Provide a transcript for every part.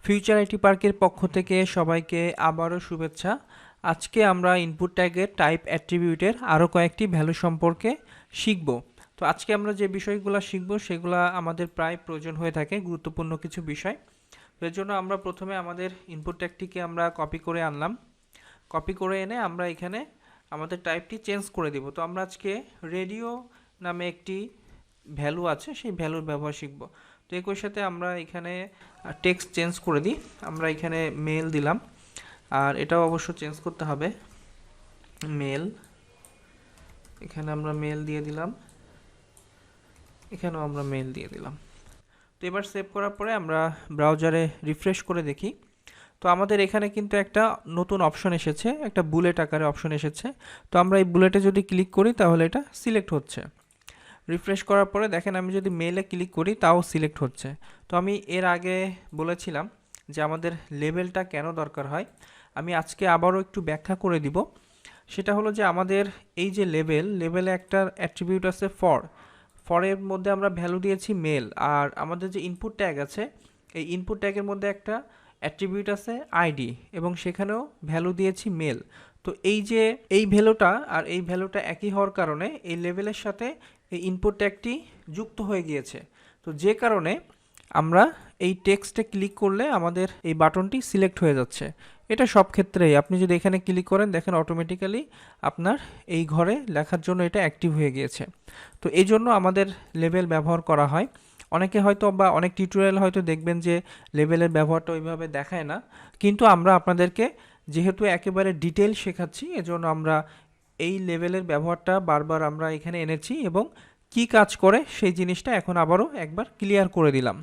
Future IT পার্কের পক্ষ থেকে সবাইকে আবারও শুভেচ্ছা। আজকে আমরা ইনপুট ট্যাগের টাইপ অ্যাট্রিবিউটের আরও কয়েকটি ভ্যালু সম্পর্কে শিখব। তো আজকে আমরা যে বিষয়গুলো শিখব সেগুলো আমাদের প্রায় প্রয়োজন হয়ে থাকে, গুরুত্বপূর্ণ কিছু বিষয়। তো এর জন্য আমরা প্রথমে আমাদের ইনপুট ট্যাগটিকে আমরা কপি করে আনলাম। কপি করে এনে আমরা এখানে আমাদের টাইপটি চেঞ্জ করে দিব। তো আমরা আজকে রেডিও নামে একটি ভ্যালু আছে, সেই ভ্যালুর ব্যবহার শিখব। তো একই সাথে আমরা এখানে টেক্সট চেঞ্জ করে দিই। আমরা এখানে মেল দিলাম, আর এটাও অবশ্য চেঞ্জ করতে হবে, মেল। এখানে আমরা মেল দিয়ে দিলাম, এখানেও আমরা মেল দিয়ে দিলাম। তো এবার সেভ করার পরে আমরা ব্রাউজারে রিফ্রেশ করে দেখি। তো আমাদের এখানে কিন্তু একটা নতুন অপশন এসেছে, একটা বুলেট আকারে অপশন এসেছে। তো আমরা এই বুলেটে যদি ক্লিক করি তাহলে এটা সিলেক্ট হচ্ছে। রিফ্রেশ করার পরে দেখেন আমি যদি মেলে ক্লিক করি তাও সিলেক্ট হচ্ছে। তো আমি এর আগে বলেছিলাম যে আমাদের লেবেলটা কেন দরকার হয়, আমি আজকে আবারও একটু ব্যাখ্যা করে দিব। সেটা হলো যে আমাদের এই যে লেবেলে একটা অ্যাট্রিবিউট আছে ফরের মধ্যে আমরা ভ্যালু দিয়েছি মেল, আর আমাদের যে ইনপুট ট্যাগ আছে এই ইনপুট ট্যাগের মধ্যে একটা অ্যাট্রিবিউট আছে আইডি, এবং সেখানেও ভ্যালু দিয়েছি মেল। তো এই যে এই ভ্যালুটা আর এই ভ্যালুটা একই হওয়ার কারণে এই লেভেলের সাথে এই ইনপুট ট্যাগটি যুক্ত হয়ে গিয়েছে। তো যে কারণে আমরা এই টেক্সটে ক্লিক করলে আমাদের এই বাটনটি সিলেক্ট হয়ে যাচ্ছে। এটা সব ক্ষেত্রেই আপনি যদি এখানে ক্লিক করেন দেখেন অটোমেটিক্যালি আপনার এই ঘরে লেখার জন্য এটা অ্যাক্টিভ হয়ে গিয়েছে। তো এই জন্য আমাদের লেবেল ব্যবহার করা হয়। অনেকে হয়তো বা অনেক টিউটোরিয়াল হয়তো দেখবেন যে লেবেলের ব্যবহারটা ওইভাবে দেখায় না, কিন্তু আমরা আপনাদেরকে যেহেতু একেবারে ডিটেল শেখাচ্ছি এজন্য আমরা এই লেভেলের ব্যবহারটা বারবার আমরা এখানে এনেছি, এবং কি কাজ করে সেই জিনিসটা এখন আবারও একবার ক্লিয়ার করে দিলাম।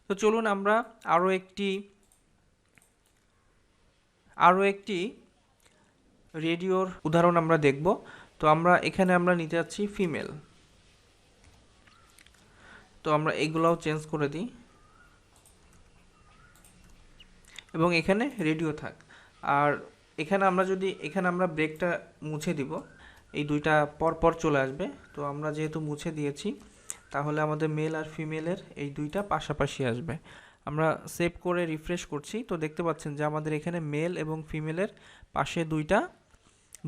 তো চলুন আমরা আরও একটি রেডিওর উদাহরণ আমরা দেখব। তো আমরা এখানে আমরা নিতে যাচ্ছি ফিমেল। তো আমরা এগুলাও চেঞ্জ করে দিই এবং এখানে রেডিও থাক। আর এখানে আমরা ব্রেকটা মুছে দিব, এই দুইটা পর চলে আসবে। তো আমরা যেহেতু মুছে দিয়েছি তাহলে আমাদের মেল আর ফিমেলের এই দুইটা পাশাপাশি আসবে। আমরা সেভ করে রিফ্রেশ করছি, তো দেখতে পাচ্ছেন যে আমাদের এখানে মেল এবং ফিমেলের পাশে দুইটা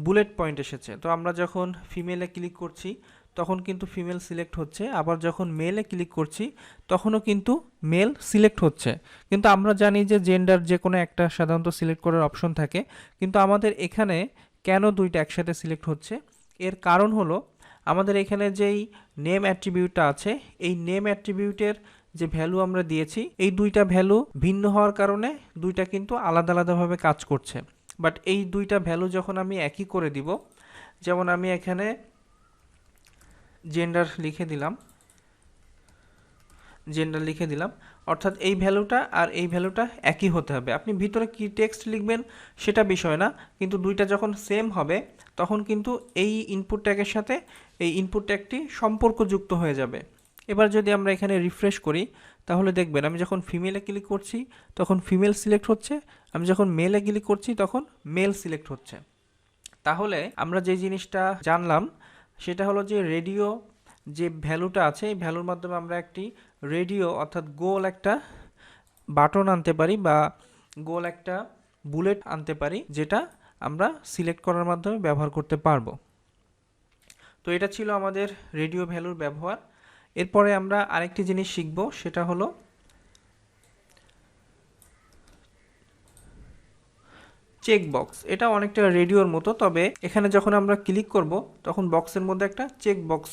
বুলেট পয়েন্ট এসেছে। তো আমরা যখন ফিমেলে ক্লিক করছি তখন কিন্তু ফিমেল সিলেক্ট হচ্ছে, আবার যখন মেলে ক্লিক করছি তখনও কিন্তু মেল সিলেক্ট হচ্ছে। কিন্তু আমরা জানি যে জেন্ডার যে কোনো একটা সাধারণত সিলেক্ট করার অপশন থাকে, কিন্তু আমাদের এখানে কেন দুইটা একসাথে সিলেক্ট হচ্ছে, এর কারণ হলো আমাদের এখানে যেই নেম অ্যাট্রিবিউটটা আছে এই নেম অ্যাট্রিবিউটের যে ভ্যালু আমরা দিয়েছি এই দুইটা ভ্যালু ভিন্ন হওয়ার কারণে দুইটা কিন্তু আলাদা আলাদাভাবে কাজ করছে। বাট এই দুইটা ভ্যালু যখন আমি একই করে দিব, যেমন আমি এখানে জেন্ডার লিখে দিলাম, অর্থাৎ এই ভ্যালুটা আর এই ভ্যালুটা একই হতে হবে। আপনি ভিতরে কি টেক্সট লিখবেন সেটা বিষয় না, কিন্তু দুইটা যখন সেম হবে তখন কিন্তু এই ইনপুট ট্যাগের সাথে এই ইনপুট ট্যাগটি সম্পর্কযুক্ত হয়ে যাবে। এবার যদি আমরা এখানে রিফ্রেশ করি তাহলে দেখবেন আমি যখন ফিমেলে ক্লিক করছি তখন ফিমেল সিলেক্ট হচ্ছে, আমি যখন মেলে ক্লিক করছি তখন মেল সিলেক্ট হচ্ছে। তাহলে আমরা যে জিনিসটা জানলাম সেটা হলো যে রেডিও যে ভ্যালুটা আছে এই ভ্যালুর মাধ্যমে আমরা একটি রেডিও অর্থাৎ গোল একটা বাটন আনতে পারি বা গোল একটা বুলেট আনতে পারি, যেটা আমরা সিলেক্ট করার মাধ্যমে ব্যবহার করতে পারবো। তো এটা ছিল আমাদের রেডিও ভ্যালুর ব্যবহার। এরপরে আমরা আরেকটি জিনিস শিখব, সেটা হলো চেকবক্স। এটা অনেকটা রেডিওর মতো, তবে এখানে যখন আমরা ক্লিক করব তখন বক্সের মধ্যে একটা চেকবক্স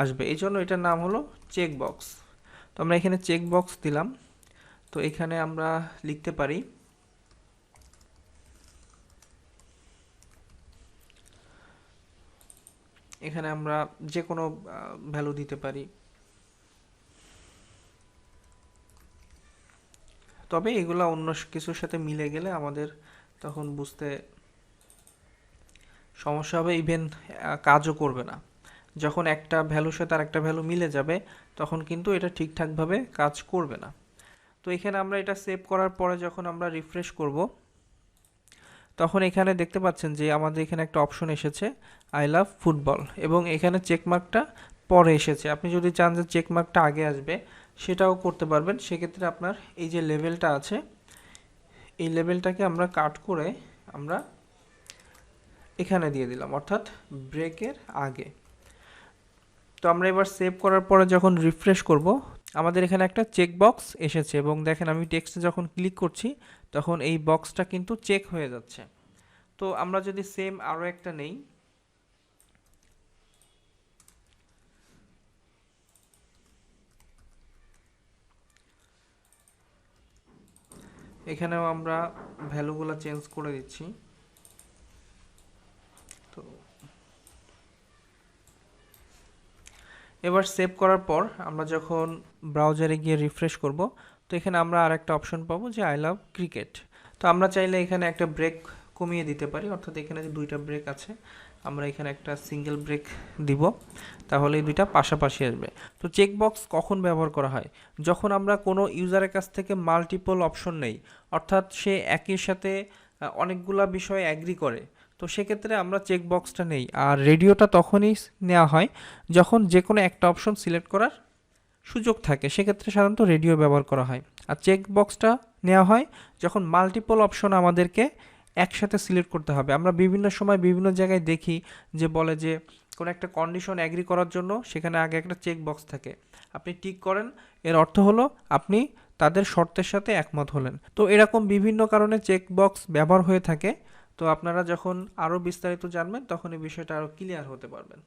আসবে, এই জন্য এটার নাম হলো চেকবক্স। তো আমরা এখানে চেকবক্স দিলাম। তো এখানে আমরা লিখতে পারি এখানে আমরা যে কোনো ভ্যালু দিতে পারি, তবে এগুলা অন্য কিছুর সাথে মিলে গেলে আমাদের তখন বুঝতে সমস্যা হবে, ইভেন কাজও করবে না। যখন একটা ভ্যালুর সাথে আর একটা ভ্যালু মিলে যাবে তখন কিন্তু এটা ঠিকঠাকভাবে কাজ করবে না। তো এখানে আমরা এটা সেভ করার পরে যখন আমরা রিফ্রেশ করব তখন এখানে দেখতে পাচ্ছেন যে আমাদের এখানে একটা অপশন এসেছে আই লাভ ফুটবল, এবং এখানে চেকমার্কটা পরে এসেছে। আপনি যদি চান যে চেকমার্কটা আগে আসবে সেটাও করতে পারবেন। সেক্ষেত্রে আপনার এই যে লেভেলটা আছে এই লেভেলটাকে আমরা কাট করে আমরা এখানে দিয়ে দিলাম, অর্থাৎ ব্রেকের আগে। তো আমরা এবার সেভ করার পরে যখন রিফ্রেশ করব, আমাদের এখানে একটা চেক বক্স এসেছে এবং দেখেন আমি টেক্সটে যখন ক্লিক করছি তখন এই বক্সটা কিন্তু চেক হয়ে যাচ্ছে। তো আমরা যদি সেম আরও একটা নেই, এখানেও আমরা ভ্যালুগুলো চেঞ্জ করে দিচ্ছি। তো এবার সেভ করার পর আমরা যখন ব্রাউজারে গিয়ে রিফ্রেশ করব, তো এখানে আমরা আর একটা অপশন পাবো যে আই লাভ ক্রিকেট। তো আমরা চাইলে এখানে একটা ব্রেক কমিয়ে দিতে পারি, অর্থাৎ এখানে যে দুইটা ব্রেক আছে আমরা এখানে একটা সিঙ্গেল ব্রেক দিব, তাহলে এই দুইটা পাশাপাশি আসবে। তো চেকবক্স কখন ব্যবহার করা হয়? যখন আমরা কোনো ইউজারের কাছ থেকে মাল্টিপল অপশন নেই, অর্থাৎ সে একই সাথে অনেকগুলা বিষয়ে অ্যাগ্রি করে, তো সেক্ষেত্রে আমরা চেকবক্সটা নেই। আর রেডিওটা তখনই নেওয়া হয় যখন যে কোনো একটা অপশন সিলেক্ট করার সুযোগ থাকে, সেক্ষেত্রে সাধারণত রেডিও ব্যবহার করা হয়। আর চেকবক্সটা নেওয়া হয় যখন মাল্টিপল অপশন আমাদেরকে একসাথে সিলেক্ট করতে হবে। আমরা বিভিন্ন সময় বিভিন্ন জায়গায় দেখি যে বলে যে কোনো একটা কন্ডিশন অ্যাগ্রি করার জন্য সেখানে আগে একটা চেকবক্স থাকে, আপনি টিক করেন, এর অর্থ হলো আপনি তাদের শর্তের সাথে একমত হলেন। তো এরকম বিভিন্ন কারণে চেকবক্স ব্যবহার হয়ে থাকে। তো আপনারা যখন আরও বিস্তারিত জানবেন তখন এই বিষয়টা আরও ক্লিয়ার হতে পারবেন।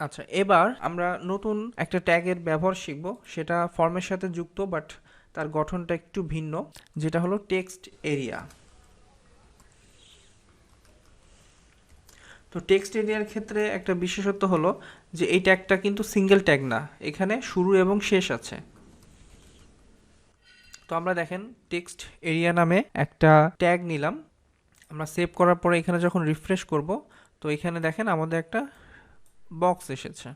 আচ্ছা, এবার আমরা নতুন একটা ট্যাগের ব্যবহার শিখব, সেটা ফর্মের সাথে যুক্ত, বাট তার গঠনটা একটু ভিন্ন, যেটা হলো টেক্সট এরিয়া। তো টেক্সট এরিয়ার ক্ষেত্রে একটা বিশেষত্ব হলো যে এই ট্যাগটা কিন্তু সিঙ্গেল ট্যাগ না, এখানে শুরু এবং শেষ আছে। তো আমরা দেখেন টেক্সট এরিয়া নামে একটা ট্যাগ নিলাম, আমরা সেভ করার পরে এখানে যখন রিফ্রেশ করব, তো এখানে দেখেন আমাদের একটা বক্স এসেছে।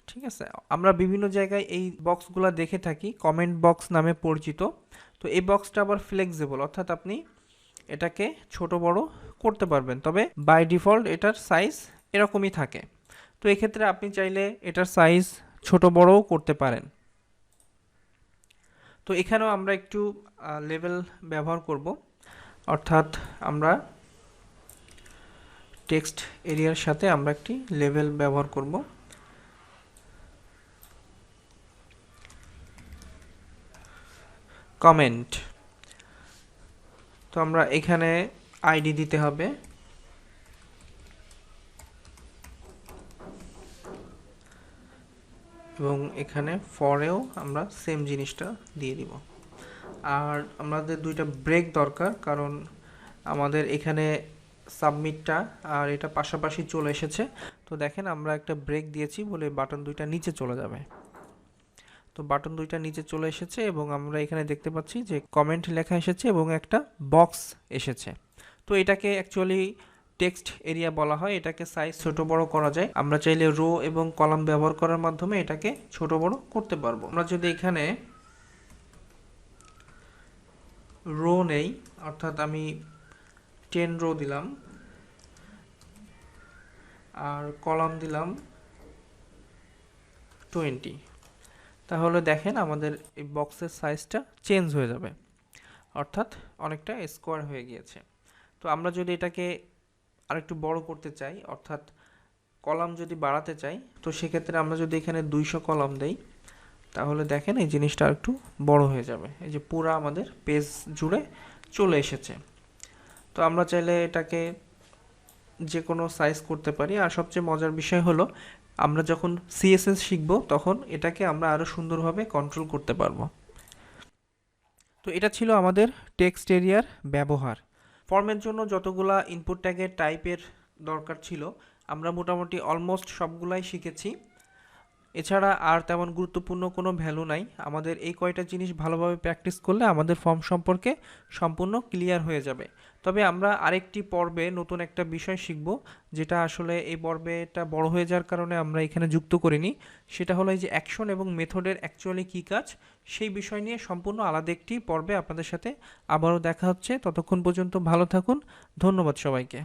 ঠিক আছে, আমরা বিভিন্ন জায়গায় এই বক্সগুলো দেখে থাকি, কমেন্ট বক্স নামে পরিচিত। তো এই বক্সটা আবার ফ্লেক্সিবল, অর্থাৎ আপনি এটাকে ছোট বড় করতে পারবেন, তবে বাই ডিফল্ট এটার সাইজ এরকমই থাকে। তো এক্ষেত্রে আপনি চাইলে এটার সাইজ ছোট বড়ও করতে পারেন। তো এখানেও আমরা একটু লেভেল ব্যবহার করব, অর্থাৎ আমরা টেক্সট এরিয়ার সাথে আমরা একটি লেভেল ব্যবহার করব। কমেন্ট, তো আমরা এখানে আইডি দিতে হবে এবং এখানে ফরেও আমরা সেম জিনিসটা দিয়ে দিব। আর আমাদের দুইটা ব্রেক দরকার, কারণ আমাদের এখানে সাবমিটটা আর এটা পাশাপাশি চলে এসেছে। তো দেখেন আমরা একটা ব্রেক দিয়েছি বলে বাটন দুইটা নিচে চলে যাবে। তো বাটন দুইটা নিচে চলে এসেছে এবং আমরা এখানে দেখতে পাচ্ছি যে কমেন্ট লেখা এসেছে এবং একটা বক্স এসেছে। তো এটাকে অ্যাকচুয়ালি টেক্সট এরিয়া বলা হয়, এটাকে সাইজ ছোট বড় করা যায়। আমরা চাইলে রো এবং কলাম ব্যবহার করার মাধ্যমে এটাকে ছোট বড় করতে পারবো। আমরা যদি এখানে রো নেই, অর্থাৎ আমি 10 রো দিলাম আর কলাম দিলাম 20, তাহলে দেখেন আমাদের এই বক্সের সাইজটা চেঞ্জ হয়ে যাবে, অর্থাৎ অনেকটা স্কোয়ার হয়ে গিয়েছে। তো আমরা যদি এটাকে আরেকটু বড় করতে চাই, অর্থাৎ কলাম যদি বাড়াতে চাই, তো সেক্ষেত্রে আমরা যদি এখানে 200 কলাম দেই, তাহলে দেখেন এই জিনিসটা একটু বড় হয়ে যাবে। এই যে পুরা আমাদের পেজ জুড়ে চলে এসেছে। তো আমরা চাইলে এটাকে যে কোনো সাইজ করতে পারি। আর সবচেয়ে মজার বিষয় হলো আমরা যখন সিএসএস শিখব তখন এটাকে আমরা আরও সুন্দরভাবে কন্ট্রোল করতে পারবো। তো এটা ছিল আমাদের টেক্সট এরিয়ার ব্যবহার। ফর্মের জন্য যতগুলা ইনপুট ট্যাগের টাইপের দরকার ছিল আমরা মোটামুটি অলমোস্ট সবগুলাই শিখেছি। এছাড়া আর তেমন গুরুত্বপূর্ণ কোনো ভ্যালু নাই। আমাদের এই কয়টা জিনিস ভালোভাবে প্র্যাকটিস করলে আমাদের ফর্ম সম্পর্কে সম্পূর্ণ ক্লিয়ার হয়ে যাবে। তবে আমরা আরেকটি পর্বে নতুন একটা বিষয় শিখব, যেটা আসলে এই পর্বে এটা বড় হয়ে যাওয়ার কারণে আমরা এখানে যুক্ত করিনি। সেটা হলো এই যে অ্যাকশন এবং মেথডের অ্যাকচুয়ালি কী কাজ, সেই বিষয় নিয়ে সম্পূর্ণ আলাদা একটি পর্বে আপনাদের সাথে আবারও দেখা হচ্ছে। ততক্ষণ পর্যন্ত ভালো থাকুন। ধন্যবাদ সবাইকে।